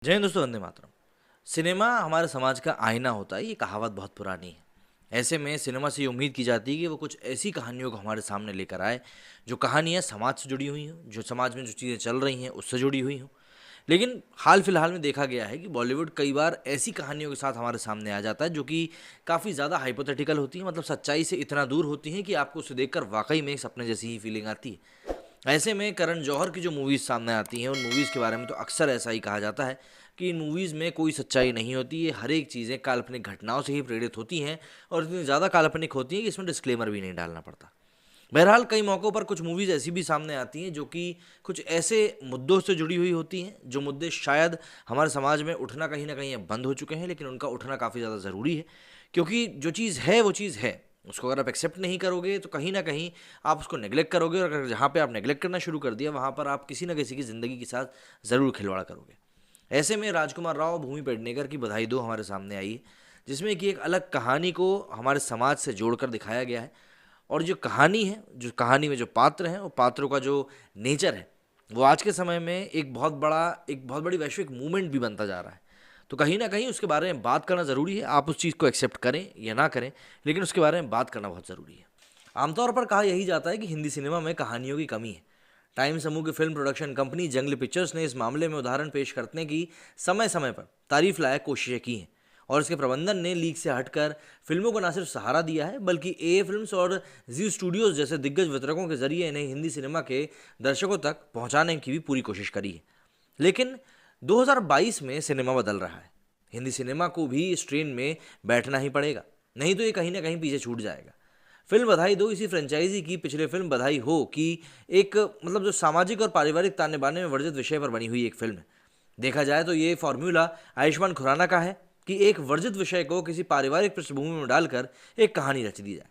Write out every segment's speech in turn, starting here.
जय हिंद दोस्तों, वंदे मातरम। सिनेमा हमारे समाज का आईना होता है, ये कहावत बहुत पुरानी है। ऐसे में सिनेमा से ये उम्मीद की जाती है कि वो कुछ ऐसी कहानियों को हमारे सामने लेकर आए जो कहानियाँ समाज से जुड़ी हुई हों, जो समाज में जो चीज़ें चल रही हैं उससे जुड़ी हुई हों। लेकिन हाल फिलहाल में देखा गया है कि बॉलीवुड कई बार ऐसी कहानियों के साथ हमारे सामने आ जाता है जो कि काफ़ी ज़्यादा हाइपोथेटिकल होती हैं, मतलब सच्चाई से इतना दूर होती हैं कि आपको उसे देखकर वाकई में एक सपने जैसी ही फीलिंग आती है। ऐसे में करण जौहर की जो मूवीज़ सामने आती हैं, उन मूवीज़ के बारे में तो अक्सर ऐसा ही कहा जाता है कि इन मूवीज़ में कोई सच्चाई नहीं होती, ये हर एक चीज़ें काल्पनिक घटनाओं से ही प्रेरित होती हैं और इतनी ज़्यादा काल्पनिक होती हैं कि इसमें डिस्क्लेमर भी नहीं डालना पड़ता। बहरहाल कई मौक़ों पर कुछ मूवीज़ ऐसी भी सामने आती हैं जो कि कुछ ऐसे मुद्दों से जुड़ी हुई होती हैं, जो मुद्दे शायद हमारे समाज में उठना कहीं न कहीं अब बंद हो चुके हैं, लेकिन उनका उठना काफ़ी ज़्यादा ज़रूरी है। क्योंकि जो चीज़ है, वो चीज़ है। उसको अगर आप एक्सेप्ट नहीं करोगे, तो कहीं न कहीं आप उसको नेग्लेक्ट करोगे और अगर जहाँ पे आप नेग्लेक्ट करना शुरू कर दिया, वहाँ पर आप किसी न किसी की ज़िंदगी के साथ ज़रूर खिलवाड़ करोगे। ऐसे में राजकुमार राव भूमि पेडनेकर की बधाई दो हमारे सामने आई है, जिसमें कि एक अलग कहानी को हमारे समाज से जोड़कर दिखाया गया है। और जो कहानी है, जो कहानी में जो पात्र हैं, वो पात्रों का जो नेचर है, वो आज के समय में एक बहुत बड़ी वैश्विक मूवमेंट भी बनता जा रहा है। तो कहीं न कहीं उसके बारे में बात करना ज़रूरी है। आप उस चीज़ को एक्सेप्ट करें या ना करें, लेकिन उसके बारे में बात करना बहुत ज़रूरी है। आमतौर पर कहा यही जाता है कि हिंदी सिनेमा में कहानियों की कमी है। टाइम समूह की फिल्म प्रोडक्शन कंपनी जंगली पिक्चर्स ने इस मामले में उदाहरण पेश करने की समय-समय पर तारीफ लायक कोशिशें की हैं और इसके प्रबंधन ने लीक से हटकर फिल्मों को न सिर्फ सहारा दिया है, बल्कि ए फिल्म्स और जी स्टूडियोज जैसे दिग्गज वितरकों के जरिए इन्हें हिंदी सिनेमा के दर्शकों तक पहुंचाने की भी पूरी कोशिश करी है। लेकिन 2022 में सिनेमा बदल रहा है। हिंदी सिनेमा को भी इस ट्रेन में बैठना ही पड़ेगा, नहीं तो ये कहीं ना कहीं पीछे छूट जाएगा। फिल्म बधाई दो इसी फ्रेंचाइजी की पिछले फिल्म बधाई हो कि एक मतलब जो सामाजिक और पारिवारिक ताने बाने में वर्जित विषय पर बनी हुई एक फिल्म है। देखा जाए तो ये फॉर्मूला आयुष्मान खुराना का है कि एक वर्जित विषय को किसी पारिवारिक पृष्ठभूमि में डालकर एक कहानी रच दी जाए।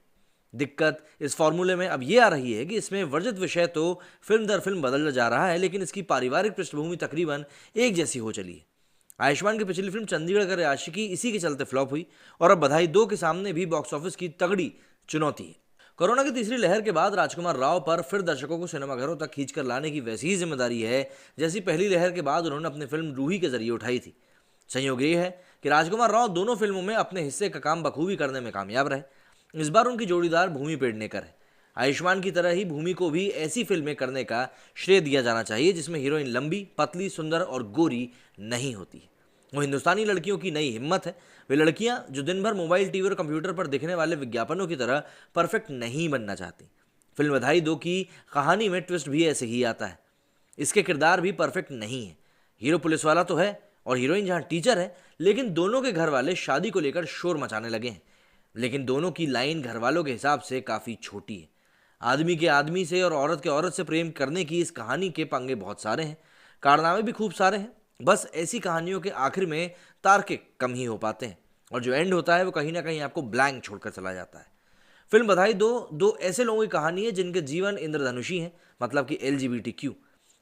दिक्कत इस फॉर्मूले में अब ये आ रही है कि इसमें वर्जित विषय तो फिल्म दर फिल्म बदल जा रहा है, लेकिन इसकी पारिवारिक पृष्ठभूमि तकरीबन एक जैसी हो चली है। आयुष्मान की पिछली फिल्म चंडीगढ़ का आशिकी इसी के चलते फ्लॉप हुई और अब बधाई दो के सामने भी बॉक्स ऑफिस की तगड़ी चुनौती है। कोरोना की तीसरी लहर के बाद राजकुमार राव पर फिर दर्शकों को सिनेमाघरों तक खींचकर लाने की वैसी ही जिम्मेदारी है जैसी पहली लहर के बाद उन्होंने अपनी फिल्म रूही के जरिए उठाई थी। संयोग ये है कि राजकुमार राव दोनों फिल्मों में अपने हिस्से का काम बखूबी करने में कामयाब रहे। इस बार उनकी जोड़ीदार भूमि पेडनेकर है। आयुष्मान की तरह ही भूमि को भी ऐसी फिल्में करने का श्रेय दिया जाना चाहिए जिसमें हीरोइन लंबी, पतली, सुंदर और गोरी नहीं होती। वो हिंदुस्तानी लड़कियों की नई हिम्मत है। वे लड़कियां जो दिन भर मोबाइल, टीवी और कंप्यूटर पर दिखने वाले विज्ञापनों की तरह परफेक्ट नहीं बनना चाहती। फिल्म बधाई दो की कहानी में ट्विस्ट भी ऐसे ही आता है। इसके किरदार भी परफेक्ट नहीं है। हीरो पुलिस वाला तो है और हीरोइन जहाँ टीचर है, लेकिन दोनों के घर वाले शादी को लेकर शोर मचाने लगे हैं। लेकिन दोनों की लाइन घर वालों के हिसाब से काफ़ी छोटी है। आदमी के आदमी से और औरत के औरत से प्रेम करने की इस कहानी के पंगे बहुत सारे हैं, कारनामे भी खूब सारे हैं। बस ऐसी कहानियों के आखिर में तार्किक कम ही हो पाते हैं और जो एंड होता है वो कहीं ना कहीं आपको ब्लैंक छोड़कर चला जाता है। फिल्म बधाई दो दो ऐसे लोगों की कहानी है जिनके जीवन इंद्रधनुषी हैं, मतलब कि LGBTQ।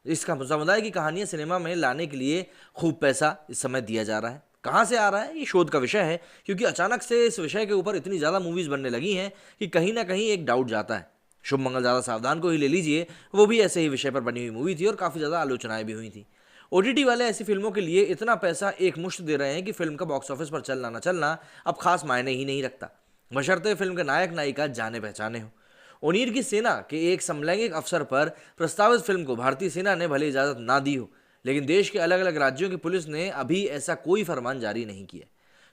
इसका समुदाय की कहानियां सिनेमा में लाने के लिए खूब पैसा इस समय दिया जा रहा है। कहाँ से आ रहा है, ये शोध का विषय है, क्योंकि अचानक से इस विषय के ऊपर इतनी ज़्यादा मूवीज़ बनने लगी हैं कि कहीं ना कहीं एक डाउट जाता है। शुभ मंगल ज़्यादा सावधान को ही ले लीजिए, वो भी ऐसे ही विषय पर बनी हुई मूवी थी और काफ़ी ज़्यादा आलोचनाएं भी हुई थी। OTT वाले ऐसी फिल्मों के लिए इतना पैसा एक मुश्त दे रहे हैं कि फिल्म का बॉक्स ऑफिस पर चलना ना चलना अब खास मायने ही नहीं रखता, बशर्ते फिल्म के नायक नायिका जाने पहचाने हो। ओनीर की सेना के एक समलैंगिक अफसर पर प्रस्तावित फिल्म को भारतीय सेना ने भले इजाज़त ना दी हो, लेकिन देश के अलग अलग राज्यों की पुलिस ने अभी ऐसा कोई फरमान जारी नहीं किया।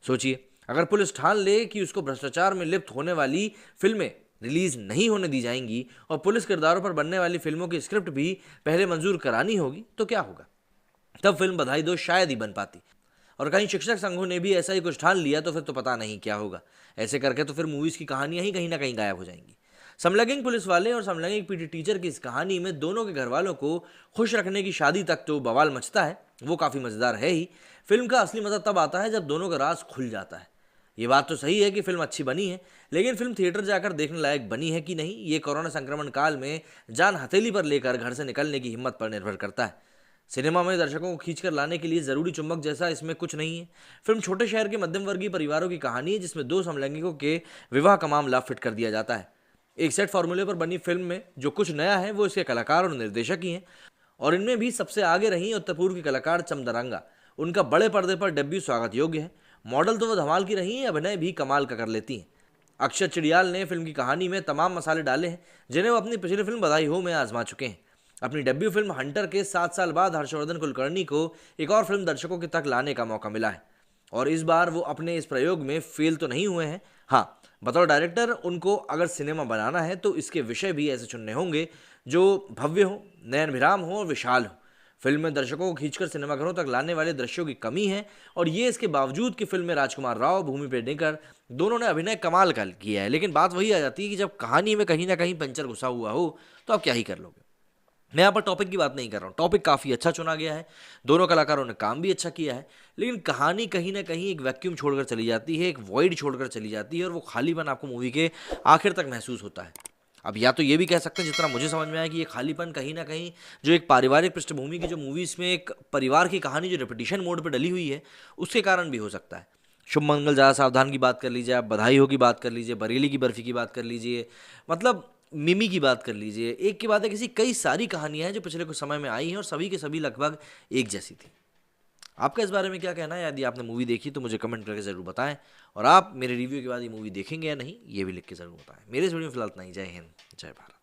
सोचिए, अगर पुलिस ठान ले कि उसको भ्रष्टाचार में लिप्त होने वाली फिल्में रिलीज नहीं होने दी जाएंगी और पुलिस किरदारों पर बनने वाली फिल्मों की स्क्रिप्ट भी पहले मंजूर करानी होगी, तो क्या होगा? तब फिल्म बधाई दो शायद ही बन पाती। और कहीं शिक्षक संघों ने भी ऐसा ही कुछ ठान लिया तो फिर तो पता नहीं क्या होगा। ऐसे करके तो फिर मूवीज़ की कहानियां ही कहीं ना कहीं गायब हो जाएंगी। समलैंगिक पुलिस वाले और समलैंगिक पीटी टीचर की इस कहानी में दोनों के घर वालों को खुश रखने की शादी तक जो बवाल मचता है वो काफ़ी मज़ेदार है ही। फिल्म का असली मज़ा तब आता है जब दोनों का राज खुल जाता है। ये बात तो सही है कि फिल्म अच्छी बनी है, लेकिन फिल्म थिएटर जाकर देखने लायक बनी है कि नहीं, ये कोरोना संक्रमण काल में जान हथेली पर लेकर घर से निकलने की हिम्मत पर निर्भर करता है। सिनेमा में दर्शकों को खींचकर लाने के लिए जरूरी चुंबक जैसा इसमें कुछ नहीं है। फिल्म छोटे शहर के मध्यम वर्गीय परिवारों की कहानी है जिसमें दो समलैंगिकों के विवाह का मामला फिट कर दिया जाता है। एक सेट फॉर्मूले पर बनी फिल्म में जो कुछ नया है वो इसके कलाकार और निर्देशक ही हैं, और इनमें भी सबसे आगे रही उत्तर पूर्व की कलाकार चमदरंगा। उनका बड़े पर्दे पर डेब्यू स्वागत योग्य है। मॉडल तो वो धमाल की रही हैं, अभिनय भी कमाल का कर लेती हैं। अक्षय चिड़ियाल ने फिल्म की कहानी में तमाम मसाले डाले हैं जिन्हें वो अपनी पिछली फिल्म बधाई हो में आजमा चुके हैं। अपनी डेब्यू फिल्म हंटर के 7 साल बाद हर्षवर्धन कुलकर्णी को एक और फिल्म दर्शकों के तक लाने का मौका मिला है और इस बार वो अपने इस प्रयोग में फेल तो नहीं हुए हैं। हाँ, बतौर डायरेक्टर उनको अगर सिनेमा बनाना है तो इसके विषय भी ऐसे चुनने होंगे जो भव्य हो, नयन विराम हो और विशाल हो। फिल्म में दर्शकों को खींचकर सिनेमाघरों तक लाने वाले दृश्यों की कमी है और ये इसके बावजूद कि फिल्म में राजकुमार राव, भूमि पेडनेकर दोनों ने अभिनय कमाल का किया है। लेकिन बात वही आ जाती है कि जब कहानी में कहीं ना कहीं पंचर घुसा हुआ हो तो आप क्या ही कर लोगे। मैं यहाँ पर टॉपिक की बात नहीं कर रहा हूँ, टॉपिक काफ़ी अच्छा चुना गया है, दोनों कलाकारों ने काम भी अच्छा किया है, लेकिन कहानी कहीं ना कहीं एक वैक्यूम छोड़कर चली जाती है, एक वॉइड छोड़कर चली जाती है और वो खालीपन आपको मूवी के आखिर तक महसूस होता है। अब या तो ये भी कह सकते हैं, जितना मुझे समझ में आया, कि ये खालीपन कहीं ना कहीं जो एक पारिवारिक पृष्ठभूमि की जो मूवीज़ में एक परिवार की कहानी जो रिपीटिशन मोड पर डली हुई है उसके कारण भी हो सकता है। शुभ मंगल ज़्यादा सावधान की बात कर लीजिए, आप बधाई हो की बात कर लीजिए, बरेली की बर्फी की बात कर लीजिए, मतलब मिमी की बात कर लीजिए, एक के बाद एक ऐसी कई सारी कहानियां हैं जो पिछले कुछ समय में आई हैं और सभी के सभी लगभग एक जैसी थी। आपका इस बारे में क्या कहना है? यदि आपने मूवी देखी तो मुझे कमेंट करके ज़रूर बताएं और आप मेरे रिव्यू के बाद ये मूवी देखेंगे या नहीं ये भी लिख के ज़रूर बताएं। मेरे इस वीडियो में फिलहाल इतना ही। जय हिंद, जय भारत।